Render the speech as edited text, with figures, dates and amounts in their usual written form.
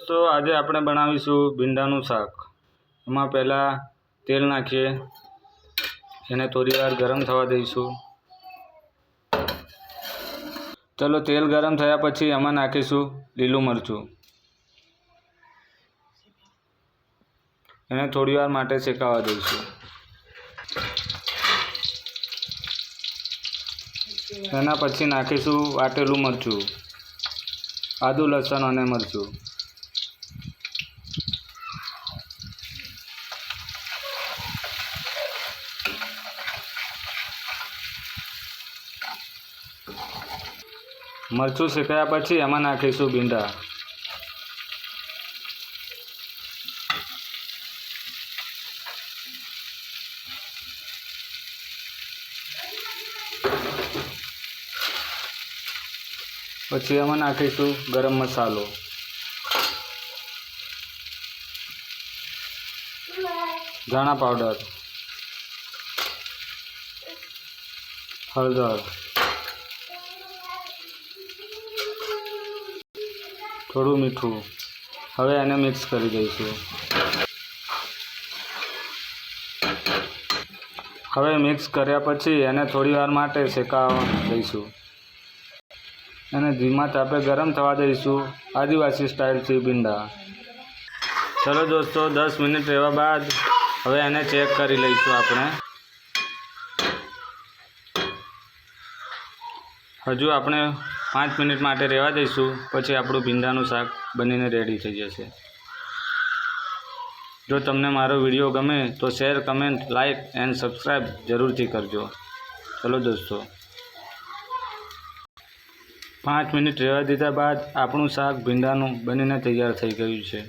दोस्तों आज આપણે બનાવીશું ભીંડાનું શાક। એમાં પહેલાં તેલ નાખીએ, એને થોડી વાર ગરમ થવા દઈશું। ચલો તેલ ગરમ થયા પછી એમાં નાખીશું લીલું મરચું, એને થોડી વાર માટે શેકાવા દઈશું। એના પછી નાખીશું વાટેલું મરચું, આદુ લસણ અને મરચું। મરચું શેકાયા પછી એમાં નાખીશું ભીંડા, પછી એમાં નાખીશું ગરમ મસાલો, ધાણા પાવડર, હળદર, થોડું મીઠું। હવે એને મિક્સ કરી દઈશું। હવે મિક્સ કર્યા પછી એને થોડી વાર માટે શેકાવા દઈશું। એને ધીમા તાપે ગરમ થવા દઈશું। આદિવાસી સ્ટાઇલથી ભીંડા। ચલો દોસ્તો 10 મિનિટ રહેવા બાદ હવે એને ચેક કરી લઈશું આપણે। હજુ આપણે 5 મિનિટ માટે રહેવા દઈશું, પછી આપણું ભીંડાનું શાક બનીને રેડી થઈ જશે। જો તમને મારો વિડીયો ગમે તો share, comment, like and subscribe જરૂરથી કરજો। ચલો દોસ્તો 5 મિનિટ રહેવા દીધા બાદ આપણું શાક ભીંડાનું બનીને તૈયાર થઈ ગયું છે।